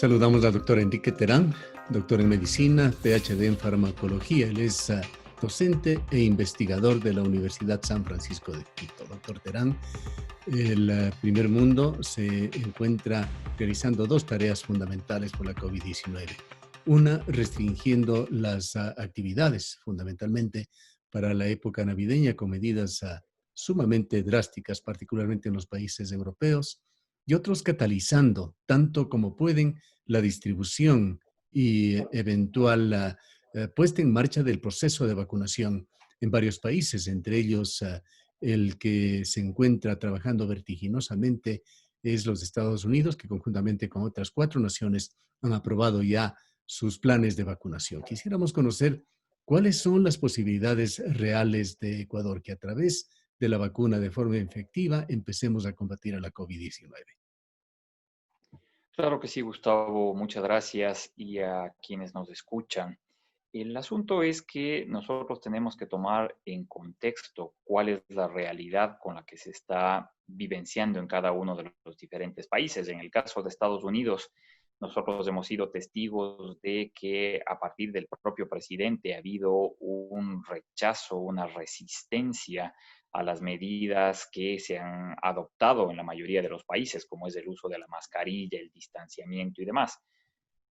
Saludamos al doctor Enrique Terán, doctor en medicina, PhD en farmacología. Él es docente e investigador de la Universidad San Francisco de Quito. Doctor Terán, el primer mundo se encuentra realizando dos tareas fundamentales por la COVID-19. Una, restringiendo las actividades, fundamentalmente para la época navideña, con medidas sumamente drásticas, particularmente en los países europeos, y otros catalizando, tanto como pueden, la distribución y eventual puesta en marcha del proceso de vacunación en varios países, entre ellos el que se encuentra trabajando vertiginosamente es los Estados Unidos, que conjuntamente con otras 4 naciones han aprobado ya sus planes de vacunación. Quisiéramos conocer cuáles son las posibilidades reales de Ecuador, que a través de la vacuna de forma efectiva empecemos a combatir a la COVID-19. Claro que sí, Gustavo, muchas gracias y a quienes nos escuchan. El asunto es que nosotros tenemos que tomar en contexto cuál es la realidad con la que se está vivenciando en cada uno de los diferentes países. En el caso de Estados Unidos, nosotros hemos sido testigos de que a partir del propio presidente ha habido un rechazo, una resistencia a las medidas que se han adoptado en la mayoría de los países, como es el uso de la mascarilla, el distanciamiento y demás.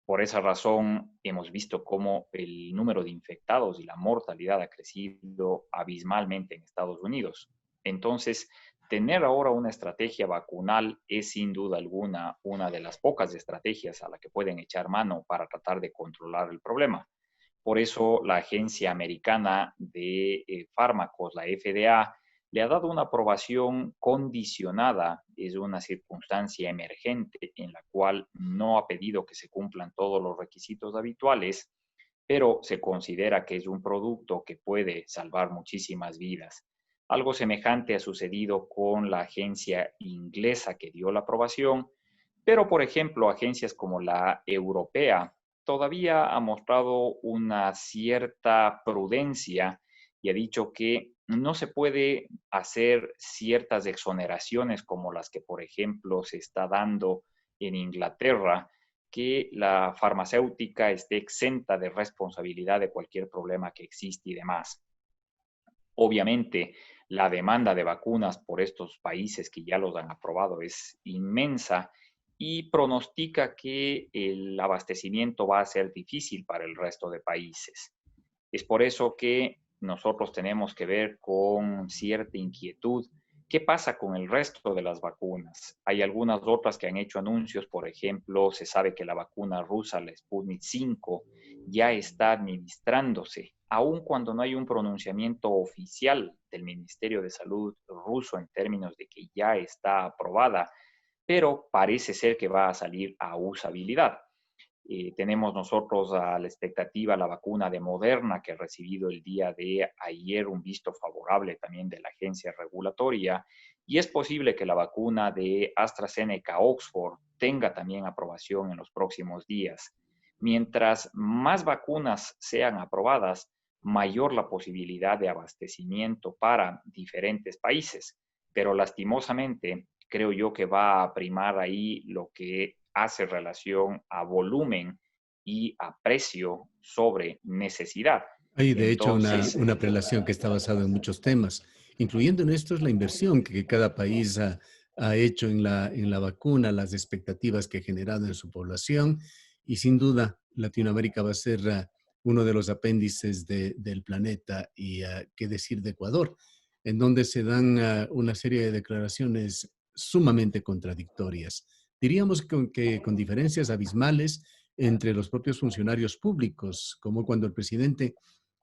Por esa razón, hemos visto cómo el número de infectados y la mortalidad ha crecido abismalmente en Estados Unidos. Entonces, tener ahora una estrategia vacunal es sin duda alguna una de las pocas estrategias a la que pueden echar mano para tratar de controlar el problema. Por eso, la Agencia Americana de Fármacos, la FDA, le ha dado una aprobación condicionada, es una circunstancia emergente en la cual no ha pedido que se cumplan todos los requisitos habituales, pero se considera que es un producto que puede salvar muchísimas vidas. Algo semejante ha sucedido con la agencia inglesa que dio la aprobación, pero por ejemplo, agencias como la europea todavía ha mostrado una cierta prudencia y ha dicho que no se puede hacer ciertas exoneraciones como las que, por ejemplo, se está dando en Inglaterra, que la farmacéutica esté exenta de responsabilidad de cualquier problema que existe y demás. Obviamente, la demanda de vacunas por estos países que ya los han aprobado es inmensa y pronostica que el abastecimiento va a ser difícil para el resto de países. Es por eso que nosotros tenemos que ver con cierta inquietud qué pasa con el resto de las vacunas. Hay algunas otras que han hecho anuncios, por ejemplo, se sabe que la vacuna rusa, la Sputnik 5, ya está administrándose, aun cuando no hay un pronunciamiento oficial del Ministerio de Salud ruso en términos de que ya está aprobada, pero parece ser que va a salir a usabilidad. Tenemos nosotros a la expectativa la vacuna de Moderna, que ha recibido el día de ayer un visto favorable también de la agencia regulatoria, y es posible que la vacuna de AstraZeneca Oxford tenga también aprobación en los próximos días. Mientras más vacunas sean aprobadas, mayor la posibilidad de abastecimiento para diferentes países. Pero lastimosamente, creo yo que va a primar ahí lo que hace relación a volumen y a precio sobre necesidad. Hay de hecho Entonces, una prelación que está basada en muchos temas, incluyendo en estos la inversión que cada país ha hecho en la vacuna, las expectativas que ha generado en su población y sin duda Latinoamérica va a ser uno de los apéndices del planeta y qué decir de Ecuador, en donde se dan una serie de declaraciones sumamente contradictorias. Diríamos que con diferencias abismales entre los propios funcionarios públicos, como cuando el presidente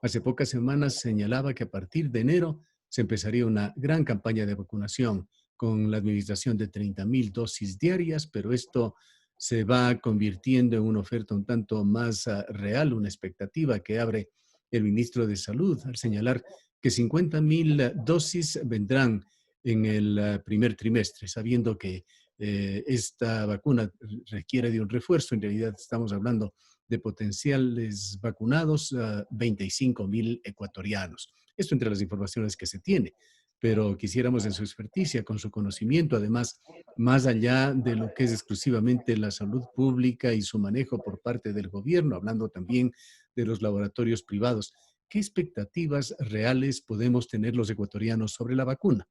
hace pocas semanas señalaba que a partir de enero se empezaría una gran campaña de vacunación con la administración de 30,000 dosis diarias, pero esto se va convirtiendo en una oferta un tanto más real, una expectativa que abre el ministro de Salud al señalar que 50,000 dosis vendrán en el primer trimestre, sabiendo que esta vacuna requiere de un refuerzo. En realidad estamos hablando de potenciales vacunados, 25,000 ecuatorianos. Esto entre las informaciones que se tiene. pero quisiéramos en su experticia, con su conocimiento, además, más allá de lo que es exclusivamente la salud pública y su manejo por parte del gobierno, hablando también de los laboratorios privados, ¿qué expectativas reales podemos tener los ecuatorianos sobre la vacuna?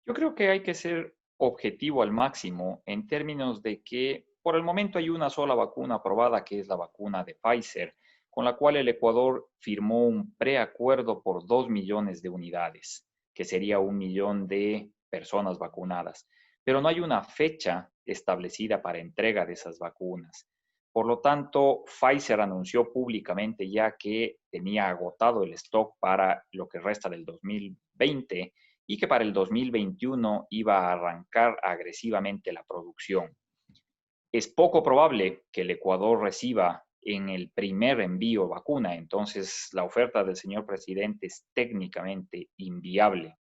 Yo creo que hay que ser objetivo al máximo en términos de que por el momento hay una sola vacuna aprobada, que es la vacuna de Pfizer, con la cual el Ecuador firmó un preacuerdo por 2 millones de unidades, que sería 1 millón de personas vacunadas. Pero no hay una fecha establecida para entrega de esas vacunas. Por lo tanto, Pfizer anunció públicamente ya que tenía agotado el stock para lo que resta del 2020 y que para el 2021 iba a arrancar agresivamente la producción. Es poco probable que el Ecuador reciba en el primer envío vacuna, entonces la oferta del señor presidente es técnicamente inviable.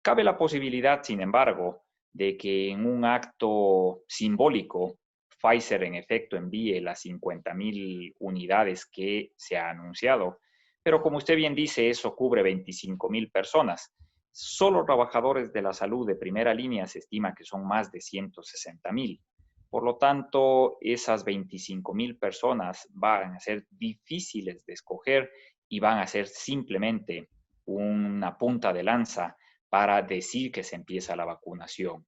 Cabe la posibilidad, sin embargo, de que en un acto simbólico Pfizer en efecto envíe las 50.000 unidades que se ha anunciado, pero como usted bien dice, eso cubre 25.000 personas. Solo trabajadores de la salud de primera línea se estima que son más de 160.000. Por lo tanto, esas 25.000 personas van a ser difíciles de escoger y van a ser simplemente una punta de lanza para decir que se empieza la vacunación.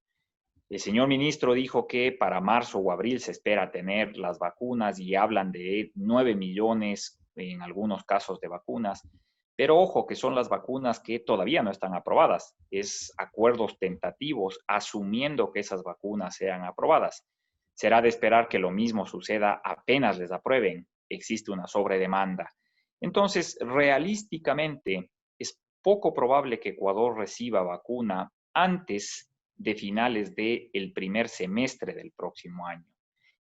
El señor ministro dijo que para marzo o abril se espera tener las vacunas y hablan de 9 millones en algunos casos de vacunas, pero ojo que son las vacunas que todavía no están aprobadas, es acuerdos tentativos asumiendo que esas vacunas sean aprobadas. Será de esperar que lo mismo suceda apenas les aprueben, existe una sobredemanda. Entonces, realísticamente, es poco probable que Ecuador reciba vacuna antes de finales del primer semestre del próximo año.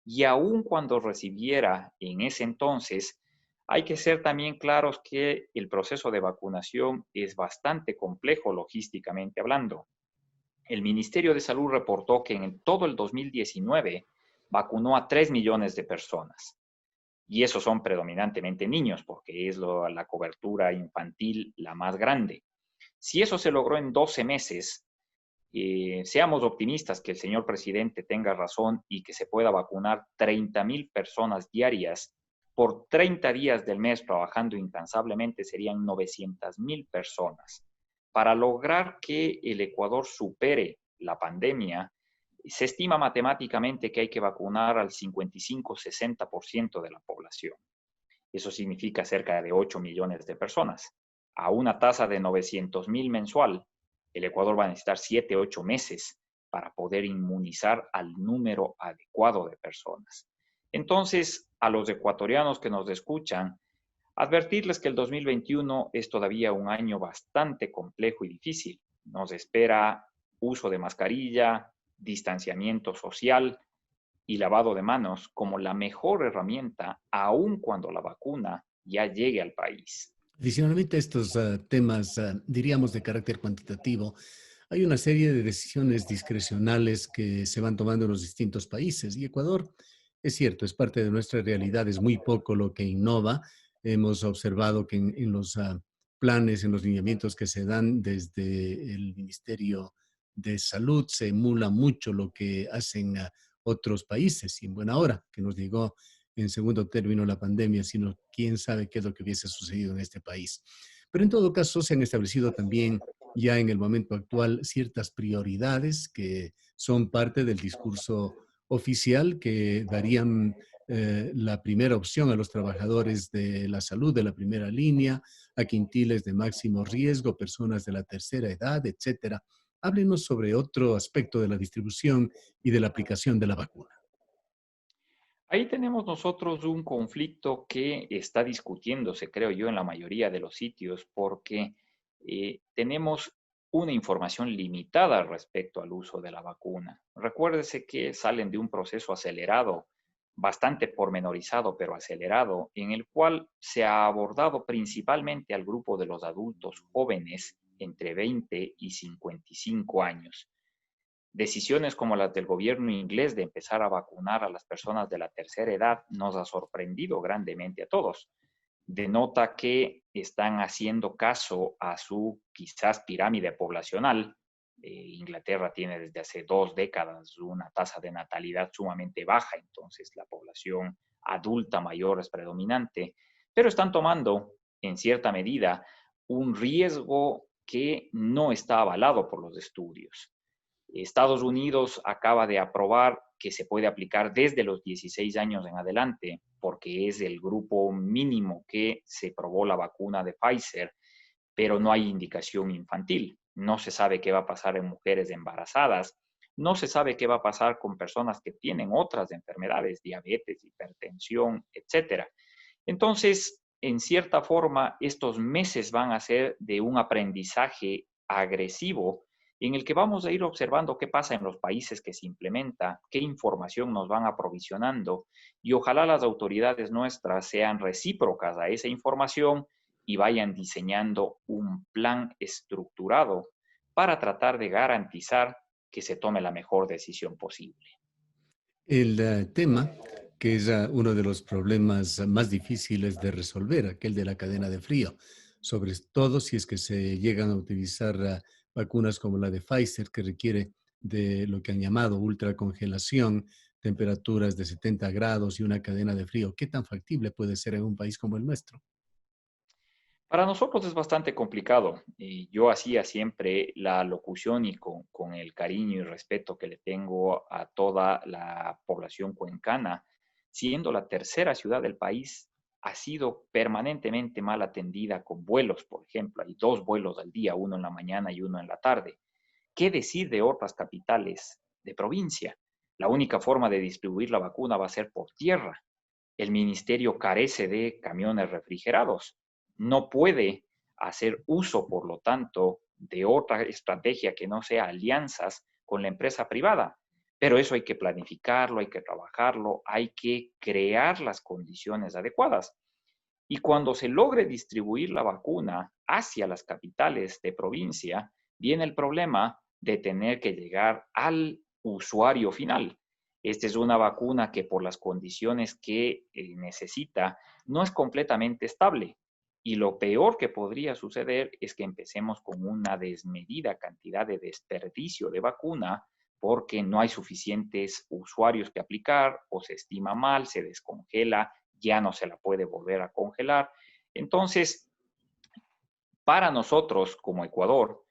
Y aun cuando recibiera en ese entonces, hay que ser también claros que el proceso de vacunación es bastante complejo logísticamente hablando. El Ministerio de Salud reportó que en todo el 2019 vacunó a 3 millones de personas. Y esos son predominantemente niños, porque es la cobertura infantil la más grande. Si eso se logró en 12 meses, seamos optimistas que el señor presidente tenga razón y que se pueda vacunar 30.000 personas diarias por 30 días del mes trabajando incansablemente serían 900.000 personas. Para lograr que el Ecuador supere la pandemia, se estima matemáticamente que hay que vacunar al 55-60% de la población. Eso significa cerca de 8 millones de personas. A una tasa de 900.000 mensual, el Ecuador va a necesitar 7, 8 meses para poder inmunizar al número adecuado de personas. Entonces, a los ecuatorianos que nos escuchan, advertirles que el 2021 es todavía un año bastante complejo y difícil. Nos espera uso de mascarilla, distanciamiento social y lavado de manos como la mejor herramienta, aun cuando la vacuna ya llegue al país. Adicionalmente a estos temas, diríamos, de carácter cuantitativo, hay una serie de decisiones discrecionales que se van tomando en los distintos países. Y Ecuador, es cierto, es parte de nuestra realidad, es muy poco lo que innova. Hemos observado que en los planes, en los lineamientos que se dan desde el Ministerio de Salud, se emula mucho lo que hacen otros países. Y en buena hora, que nos llegó en segundo término la pandemia, sino quién sabe qué es lo que hubiese sucedido en este país. Pero en todo caso, se han establecido también ya en el momento actual ciertas prioridades que son parte del discurso oficial que darían la primera opción a los trabajadores de la salud de la primera línea, a quintiles de máximo riesgo, personas de la tercera edad, etcétera. Háblenos sobre otro aspecto de la distribución y de la aplicación de la vacuna. Ahí tenemos nosotros un conflicto que está discutiéndose, creo yo, en la mayoría de los sitios, porque tenemos una información limitada respecto al uso de la vacuna. Recuérdese que salen de un proceso acelerado, bastante pormenorizado, pero acelerado, en el cual se ha abordado principalmente al grupo de los adultos jóvenes entre 20 y 55 años. Decisiones como las del gobierno inglés de empezar a vacunar a las personas de la tercera edad nos ha sorprendido grandemente a todos. Denota que están haciendo caso a su quizás pirámide poblacional. Inglaterra tiene desde hace 2 décadas una tasa de natalidad sumamente baja, entonces la población adulta mayor es predominante, pero están tomando en cierta medida un riesgo que no está avalado por los estudios. Estados Unidos acaba de aprobar que se puede aplicar desde los 16 años en adelante, porque es el grupo mínimo que se probó la vacuna de Pfizer, pero no hay indicación infantil. No se sabe qué va a pasar en mujeres embarazadas, no se sabe qué va a pasar con personas que tienen otras enfermedades, diabetes, hipertensión, etcétera. Entonces, en cierta forma, estos meses van a ser de un aprendizaje agresivo en el que vamos a ir observando qué pasa en los países que se implementa, qué información nos van aprovisionando y ojalá las autoridades nuestras sean recíprocas a esa información y vayan diseñando un plan estructurado para tratar de garantizar que se tome la mejor decisión posible. El tema, que es uno de los problemas más difíciles de resolver, aquel de la cadena de frío, sobre todo si es que se llegan a utilizar vacunas como la de Pfizer, que requiere de lo que han llamado ultracongelación, temperaturas de 70 grados y una cadena de frío. ¿Qué tan factible puede ser en un país como el nuestro? Para nosotros es bastante complicado. Y yo hacía siempre la locución y con el cariño y respeto que le tengo a toda la población cuencana, siendo la tercera ciudad del país, ha sido permanentemente mal atendida con vuelos, por ejemplo. Hay 2 vuelos al día, uno en la mañana y uno en la tarde. ¿Qué decir de otras capitales de provincia? La única forma de distribuir la vacuna va a ser por tierra. El ministerio carece de camiones refrigerados. No puede hacer uso, por lo tanto, de otra estrategia que no sea alianzas con la empresa privada. Pero eso hay que planificarlo, hay que trabajarlo, hay que crear las condiciones adecuadas. Y cuando se logre distribuir la vacuna hacia las capitales de provincia, viene el problema de tener que llegar al usuario final. Esta es una vacuna que por las condiciones que necesita no es completamente estable. Y lo peor que podría suceder es que empecemos con una desmedida cantidad de desperdicio de vacuna porque no hay suficientes usuarios que aplicar o se estima mal, se descongela, ya no se la puede volver a congelar. Entonces, para nosotros como Ecuador,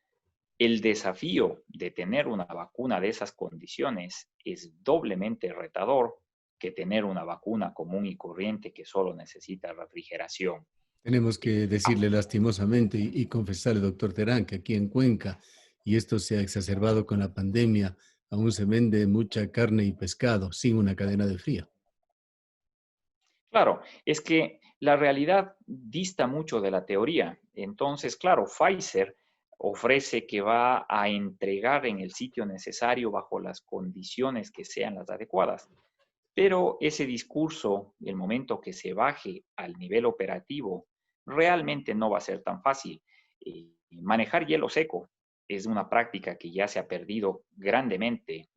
el desafío de tener una vacuna de esas condiciones es doblemente retador que tener una vacuna común y corriente que solo necesita refrigeración. Tenemos que decirle lastimosamente y confesarle, doctor Terán, que aquí en Cuenca, y esto se ha exacerbado con la pandemia, aún se vende mucha carne y pescado sin una cadena de frío. Claro, es que la realidad dista mucho de la teoría. Entonces, claro, Pfizer ofrece que va a entregar en el sitio necesario bajo las condiciones que sean las adecuadas. Pero ese discurso, el momento que se baje al nivel operativo, realmente no va a ser tan fácil. Manejar hielo seco es una práctica que ya se ha perdido grandemente.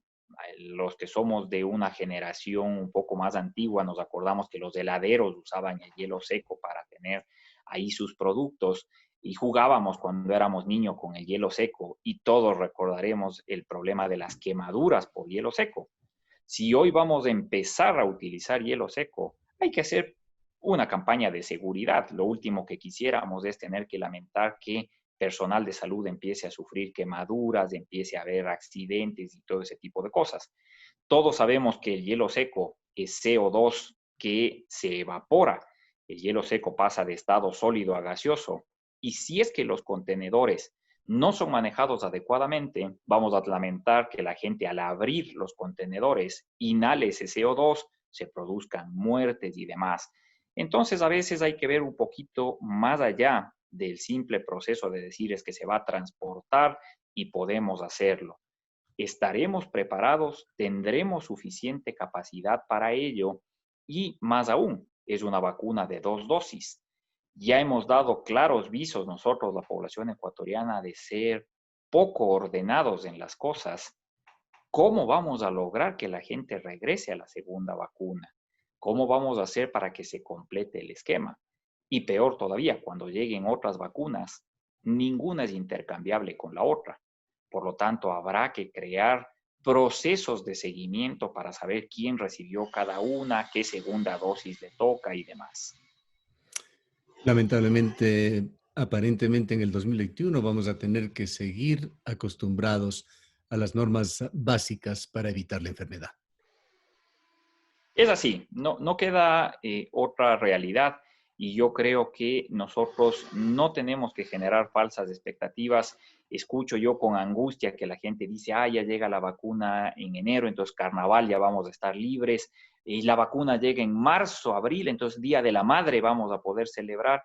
Los que somos de una generación un poco más antigua nos acordamos que los heladeros usaban el hielo seco para tener ahí sus productos y jugábamos cuando éramos niños con el hielo seco y todos recordaremos el problema de las quemaduras por hielo seco. Si hoy vamos a empezar a utilizar hielo seco, hay que hacer una campaña de seguridad. Lo último que quisiéramos es tener que lamentar que personal de salud empiece a sufrir quemaduras, empiece a haber accidentes y todo ese tipo de cosas. Todos sabemos que el hielo seco es CO2 que se evapora. El hielo seco pasa de estado sólido a gaseoso. Y si es que los contenedores no son manejados adecuadamente, vamos a lamentar que la gente al abrir los contenedores inhale ese CO2, se produzcan muertes y demás. Entonces, a veces hay que ver un poquito más allá del simple proceso de decir es que se va a transportar y podemos hacerlo. ¿Estaremos preparados? ¿Tendremos suficiente capacidad para ello? Y más aún, es una vacuna de 2 dosis. Ya hemos dado claros visos nosotros, la población ecuatoriana, de ser poco ordenados en las cosas. ¿Cómo vamos a lograr que la gente regrese a la segunda vacuna? ¿Cómo vamos a hacer para que se complete el esquema? Y peor todavía, cuando lleguen otras vacunas, ninguna es intercambiable con la otra. Por lo tanto, habrá que crear procesos de seguimiento para saber quién recibió cada una, qué segunda dosis le toca y demás. Lamentablemente, aparentemente en el 2021 vamos a tener que seguir acostumbrados a las normas básicas para evitar la enfermedad. Es así, no queda otra realidad y yo creo que nosotros no tenemos que generar falsas expectativas. Escucho yo con angustia que la gente dice, ya llega la vacuna en enero, entonces carnaval ya vamos a estar libres, y la vacuna llega en marzo, abril, entonces Día de la Madre vamos a poder celebrar.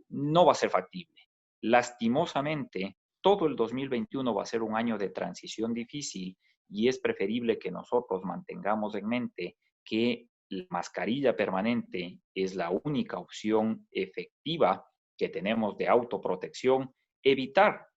No va a ser factible. Lastimosamente, todo el 2021 va a ser un año de transición difícil y es preferible que nosotros mantengamos en mente que la mascarilla permanente es la única opción efectiva que tenemos de autoprotección, evitar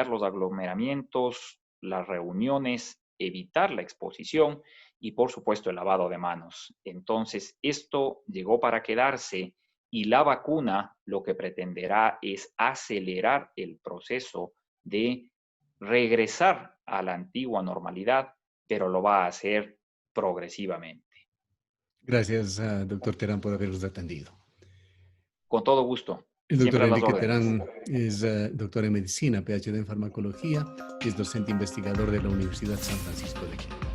los aglomeramientos, las reuniones, evitar la exposición y por supuesto el lavado de manos. Entonces, esto llegó para quedarse y la vacuna lo que pretenderá es acelerar el proceso de regresar a la antigua normalidad, pero lo va a hacer progresivamente. Gracias, doctor Terán, por habernos atendido. Con todo gusto, El doctor siempre a las Enrique órdenes. Terán es doctor en medicina, PhD en farmacología y es docente investigador de la Universidad San Francisco de Quito.